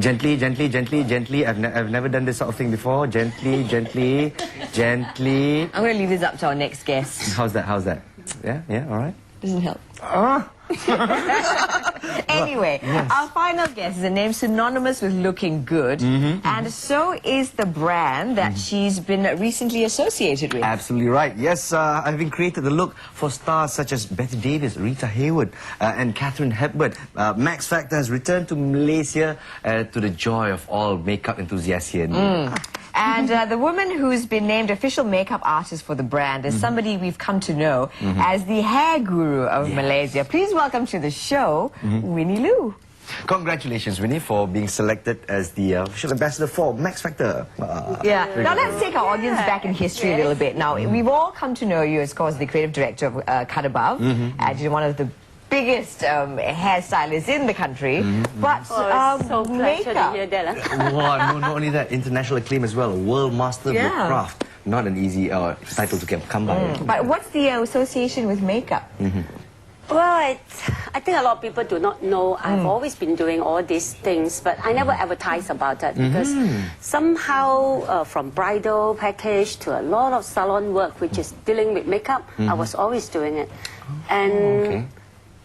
Gently, gently, gently, gently. I've never done this sort of thing before. Gently, gently, gently. I'm going to leave this up to our next guest. How's that? How's that? Yeah, all right. Doesn't help. Anyway, yes. Our final guest is a name synonymous with looking good, and so is the brand that she's been recently associated with. Absolutely right. Yes, I've been created the look for stars such as Betty Davis, Rita Hayworth, and Katharine Hepburn. Max Factor has returned to Malaysia to the joy of all makeup enthusiasts here. And the woman who's been named official makeup artist for the brand is somebody we've come to know as the hair guru of Malaysia. Please welcome to the show, Winnie Lu. Congratulations, Winnie, for being selected as the official ambassador for Max Factor. Now let's take our audience back in history a little bit. Now, we've all come to know you as, of course, the creative director of Cut Above, and you're one of the biggest hairstylists in the country, but so makeup. to hear that, Wow, not only that, international acclaim as well, world master of the craft. Not an easy title to come by. But what's the association with makeup? Well, I think a lot of people do not know I've always been doing all these things, but I never advertise about that because somehow from bridal package to a lot of salon work, which is dealing with makeup, I was always doing it. And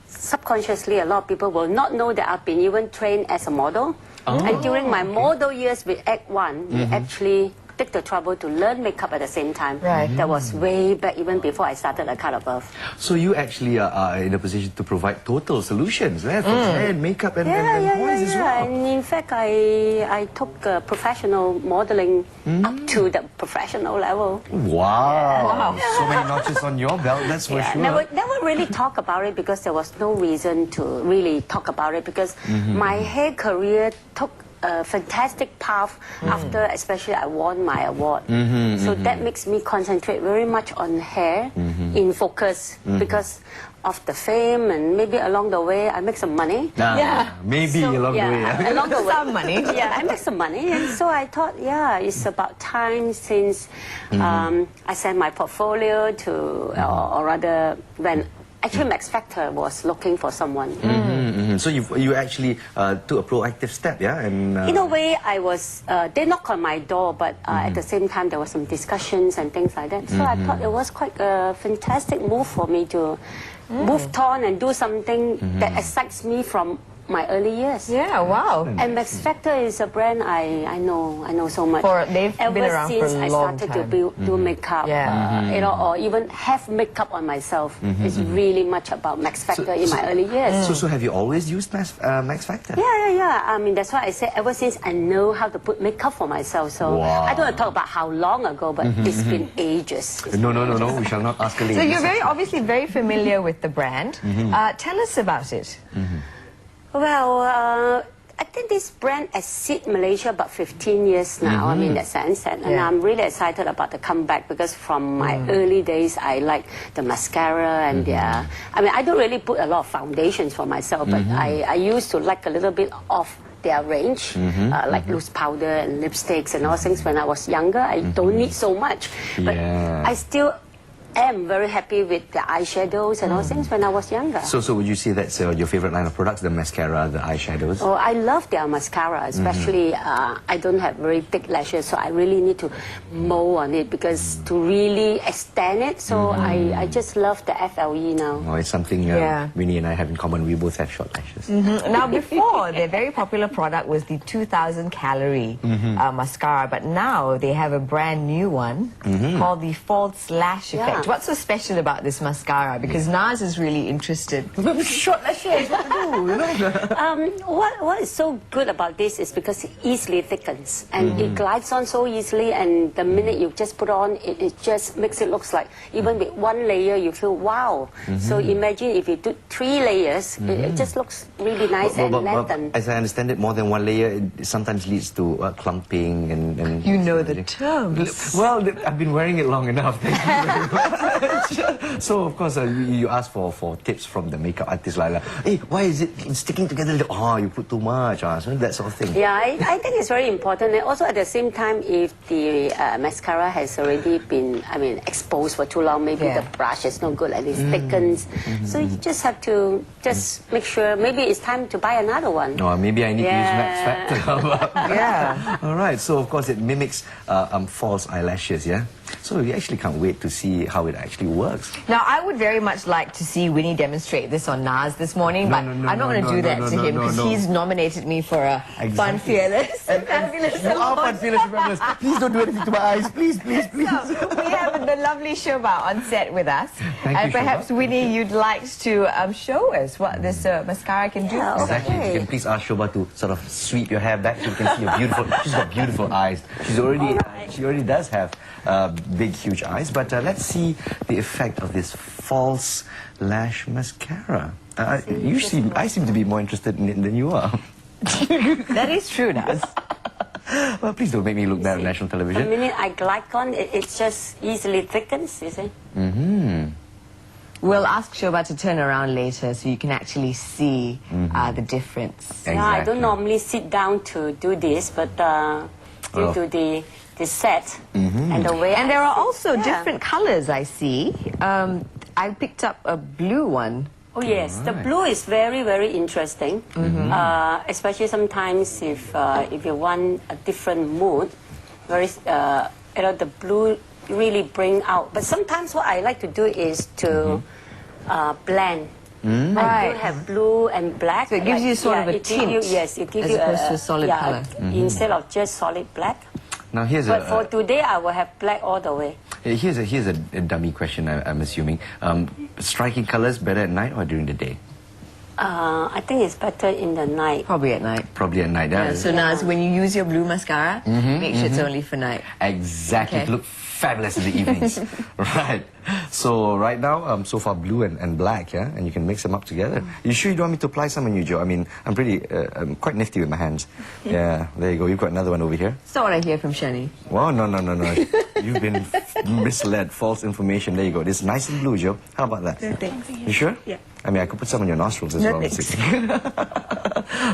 subconsciously, a lot of people will not know that I've been even trained as a model. And during my model years with Act 1, we actually took the trouble to learn makeup at the same time. That was way back, even before I started a Cut Above. So you actually are in a position to provide total solutions for hair and makeup and voice as well. And in fact, I took professional modeling up to the professional level. Wow. So many notches on your belt, that's for sure. Never really talk about it because there was no reason to really talk about it because my hair career took a fantastic path after especially I won my award. So that makes me concentrate very much on hair in focus because of the fame, and maybe along the way I make some money. Maybe so, along the way. Along the way. Some money. I make some money, and so I thought, it's about time since I sent my portfolio to, or rather when actually Max Factor was looking for someone. So you actually took a proactive step, And in a way, I was. They knocked on my door, but at the same time, there were some discussions and things like that. So I thought it was quite a fantastic move for me to move on and do something that excites me from my early years. Wow. And Max Factor is a brand I know so much. They've been around for a long time. Ever since I started to do makeup, you know, or even have makeup on myself, it's really much about Max Factor in my early years. So have you always used Max Factor? Yeah. I mean, that's why I say ever since I know how to put makeup for myself. So I don't want to talk about how long ago, but it's been ages. No, we shall not ask a lady. So you're obviously very familiar with the brand. Tell us about it. Well, I think this brand exceeds Malaysia about 15 years now, I mean, in that sense. And I'm really excited about the comeback because from my early days, I like the mascara and I mean, I don't really put a lot of foundations for myself, but I used to like a little bit of their range, like loose powder and lipsticks and all things when I was younger. I don't need so much, but I still am very happy with the eyeshadows and all things when I was younger. So would you say that's your favorite line of products, the mascara, the eyeshadows? Oh, I love their mascara, especially I don't have very thick lashes, so I really need to mold on it because to really extend it, so I just love the FLE now. Oh, it's something Winnie and I have in common. We both have short lashes. Now, before, their very popular product was the 2,000 calorie mascara, but now they have a brand new one called the false lash effect. What's so special about this mascara? Because Naz is really interested. Short lashes, what to do? You know? What is so good about this is because it easily thickens and it glides on so easily, and the minute you just put on, it just makes it look like even with one layer you feel wow. So imagine if you do 3 layers, it just looks really nice and lengthened. As I understand it, more than one layer it sometimes leads to clumping and you know the terms. Well, I've been wearing it long enough. Thank you very much. So of course you ask for tips from the makeup artist like, hey, why is it sticking together? Oh, you put too much, so that sort of thing. Yeah, I think it's very important. And also at the same time, if the mascara has already been, exposed for too long, maybe the brush is no good and it thickens. So you just have to make sure maybe it's time to buy another one. Or maybe I need to use Max Factor. Yeah. All right. So of course it mimics false eyelashes. Yeah. So you actually can't wait to see how it actually works. Now, I would very much like to see Winnie demonstrate this on Nas this morning, but I'm not going to do that to him because he's nominated me for a Fun, Fearless, and Fabulous You are award. Fun, Fearless, and Fabulous. Please don't do anything to my eyes. Please, please, please. So, we have the lovely Shobha on set with us. Thank and you, perhaps, Shobha. Winnie, you'd like to show us what this mascara can do. Yeah, Exactly. If you can please ask Shobha to sort of sweep your hair back so you can see your beautiful. She's got beautiful eyes. She already does have big, huge eyes. But let's see the effect of this false lash mascara. I seem to be more interested in it than you are. That is true, Nas. Well, please don't make me look bad on national The television. minute I glide on, it just easily thickens, you see. We'll ask Shobha to turn around later so you can actually see the difference. Yeah, I don't Exactly. normally sit down to do this, but due to the set and the way. And there are sit, also different colors, I see. I picked up a blue one. Oh yes, the blue is very, very interesting. Especially sometimes if you want a different mood, the blue really bring out. But sometimes what I like to do is to blend. I do have blue and black. So it gives you sort of a it gives tint yes, it gives as you opposed to a solid color. Instead of just solid black. Now here's But for today, I will have black all the way. here's a dummy question. I'm assuming. Striking colors better at night or during the day? I think it's better in the night. Probably at night. Probably at night. Yeah, so Naz, when you use your blue mascara, make sure it's only for night. Exactly. Okay. To look fabulous in the evenings. Right. So right now, so far blue and black, yeah? And you can mix them up together. You sure you don't want me to apply some on you, Joe? I mean, I'm quite nifty with my hands. Yeah, there you go. You've got another one over here. That's not what I hear from Shani. Well, no. You've been misled. False information. There you go. This is nice and blue, Joe. How about that? No, thanks. You sure? Yeah. I mean, I could put some on your nostrils as No, well. thanks.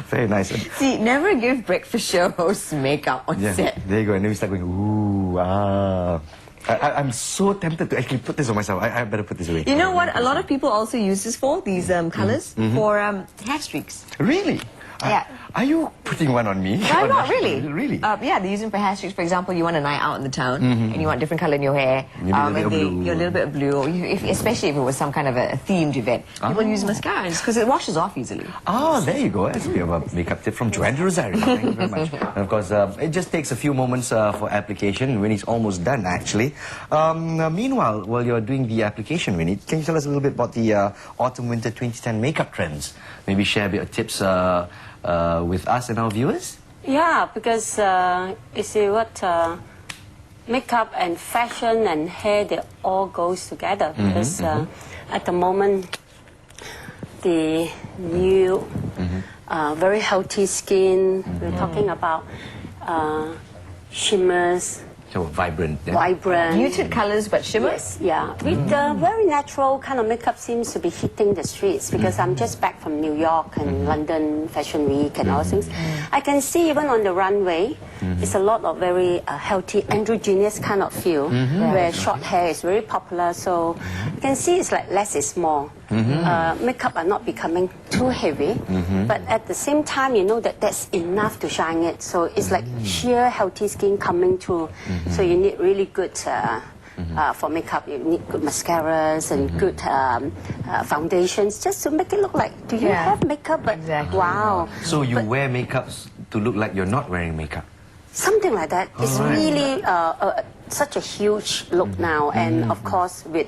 Very nice. See, never give breakfast show hosts makeup on Yeah, set. there you go. And then we start going, ooh, ah. I'm so tempted to actually put this on myself. I better put this away. You know what? A lot of people also use this for, these colors, for hair streaks. Really? Yeah. Are you putting one on me? No, not really. Really? Yeah, they use them for hair streaks. For example, you want a night out in the town and you want different color in your hair. Maybe a little bit of blue. A little bit of blue, or especially if it was some kind of a themed event. People use mascara because it washes off easily. Oh, there you go. That's a bit of a makeup tip from Joanne Rosario. Thank you very much. And of course, it just takes a few moments for application. Winnie's almost done, actually. Meanwhile, while you're doing the application, Winnie, can you tell us a little bit about the Autumn-Winter 2010 makeup trends? Maybe share a bit of tips with us and our viewers? Yeah, because you see what makeup and fashion and hair, they all goes together. Because at the moment, the new, very healthy skin, we're talking about shimmers, So vibrant. Yeah? vibrant. Muted colors but shimmer. Yes, yeah. With the very natural kind of makeup seems to be hitting the streets because I'm just back from New York and London Fashion Week and all things. I can see even on the runway, it's a lot of very healthy, androgynous kind of feel where short hair is very popular. So you can see it's like less is more. Makeup are not becoming too heavy, but at the same time, you know that that's enough to shine it. So it's like sheer healthy skin coming through. So you need really good, for makeup, you need good mascaras and good foundations just to make it look like, do you have makeup? But Exactly. wow. So you wear makeup to look like you're not wearing makeup? Something like that. It's really such a huge look now. And of course with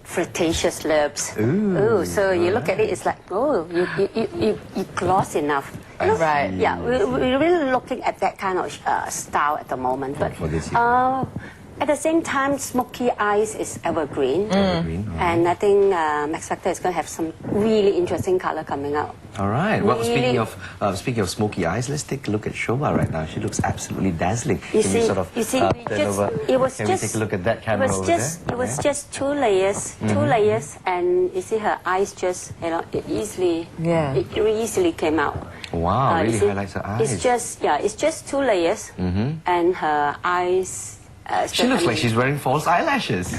flirtatious lips. Ooh, so you look at it, it's like, oh, you gloss enough. You know, Right. Yeah, we're really looking at that kind of style at the moment. But For this year. at the same time, smoky eyes is evergreen. Evergreen, And I think Max Factor is going to have some really interesting color coming out. All right. Well, Really- speaking of smoky eyes, let's take a look at Shobha right now. She looks absolutely dazzling. You Can see, you sort of we turn just, over? it was Can just, we take a look at that camera over there? It was just 2 layers, and you see her eyes just, it easily, Yeah. it easily came out. Wow, You really see, highlights her eyes. It's just 2 layers, and her eyes. She looks like she's wearing false eyelashes.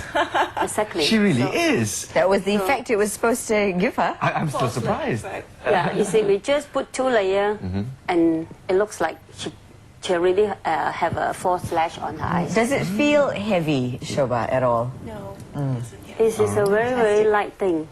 Exactly. She really So- is. That was the effect it was supposed to give her. I'm still surprised. Yeah, you see, we just put 2 layers, and it looks like she really have a false lash on her eyes. Does it feel heavy, Shobha, at all? No. This is a very, very light thing.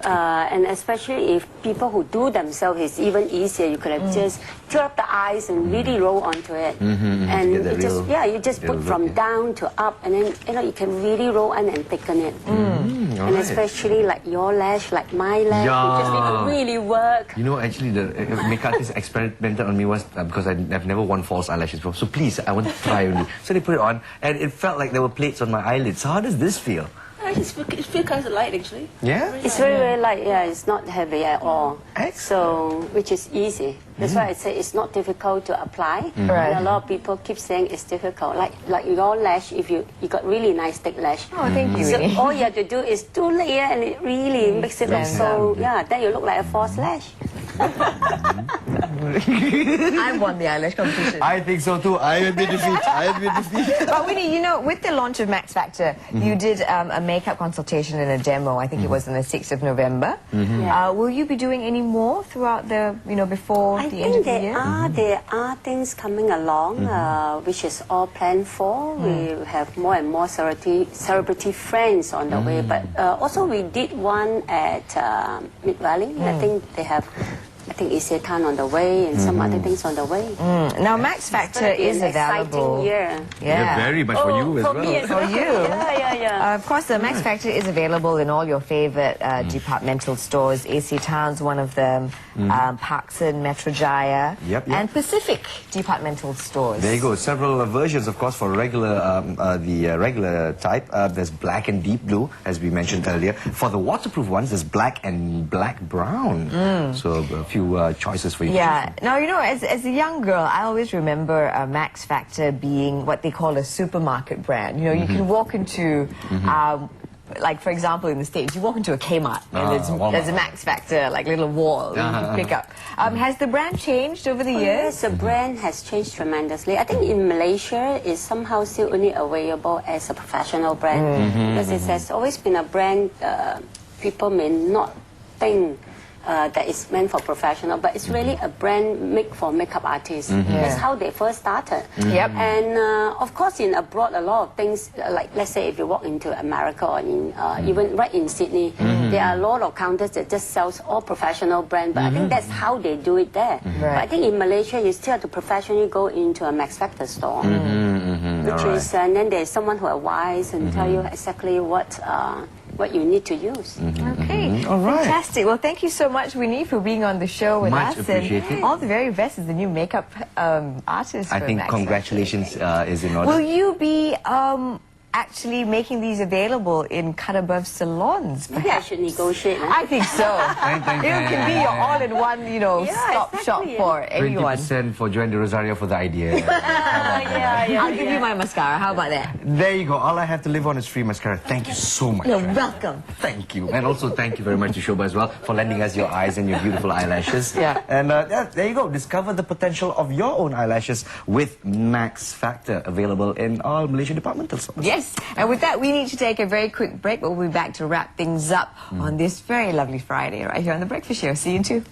And especially if people who do themselves, it's even easier. You could have just fill up the eyes and really roll onto it. And get that it just, real- you just real put look, from yeah. down to up, and then you can really roll in and thicken it. And alright. especially like your lash, like my lash, you just need to Yeah. really work. You know, actually, the makeup artist experimented on me once because I've never worn false eyelashes before. So please, I want to try only. So they put it on, and it felt like there were plates on my eyelids. So how does this feel? I just feel, it feels kind of light actually. Yeah? It's very, very light. Yeah, it's not heavy at all. Excellent. So, which is easy. That's why I say it's not difficult to apply. Right. And a lot of people keep saying it's difficult. Like your lash, if you got really nice thick lash. Oh, thank you, So Winnie. all you have to do is 2 layers, and it really makes it look so. Yeah, then you look like a false lash. I won the eyelash competition. I think so too. I admit defeat. I admit defeat. But Winnie, you know, with the launch of Max Factor, you did a makeup consultation and a demo. I think it was on the 6th of November. Yeah. Will you be doing any more throughout the, before I the end of think the year? there are things coming along, which is all planned for. We have more and more celebrity friends on the way. But also we did one at Mid Valley. I think they have, Isetan on the way and some other things on the way. Now, Max Factor It's gonna be is an available. exciting year. Yeah. Very much for you as for well. me as For well. you. Yeah. Of course, the Max Factor is available in all your favorite departmental stores. AC Town's one of them, Parkson, Metro Jaya, Yep. and Pacific departmental stores. There you go. Several versions, of course, for regular, the regular type. There's black and deep blue, as we mentioned earlier. For the waterproof ones, there's black and black brown. So a few choices for you. Yeah. Now, you know, as a young girl, I always remember Max Factor being what they call a supermarket brand. You know, you can walk into, like, for example, in the States, you walk into a Kmart and Walmart. there's a Max Factor, like, little wall that you can pick up. Has the brand changed over the years? Yes, the brand has changed tremendously. I think in Malaysia, it's somehow still only available as a professional brand because it has always been a brand people may not think that is meant for professional, but it's really a brand made for makeup artists. That's how they first started. Yep. And of course, in abroad, a lot of things, like let's say if you walk into America or in, even right in Sydney, there are a lot of counters that just sells all professional brand, but I think that's how they do it there. But I think in Malaysia, you still have to professionally go into a Max Factor store, which is, and then there's someone who advise and tell you exactly what you need to use. Okay, All right. fantastic. Well, thank you so much, Winnie, for being on the show with Much us. appreciated. And all the very best as the new makeup artist. I for think Max congratulations is in Factor. order. Will you be actually making these available in cut above salons? Maybe I should negotiate. I think so. Thank It can be your all-in-one, stop exactly, shop yeah. for anyone. 20% for Joanne de Rosario for the idea. I'll give you my mascara. How about that? There you go. All I have to live on is free mascara. Thank you so much. You're Joanne. welcome. Thank you. And also thank you very much to Shobha as well for lending us your eyes and your beautiful eyelashes. Yeah. And there you go. Discover the potential of your own eyelashes with Max Factor, available in all Malaysian departmental stores. Yes, and with that, we need to take a very quick break, but we'll be back to wrap things up on this very lovely Friday right here on The Breakfast Show. See you in 2.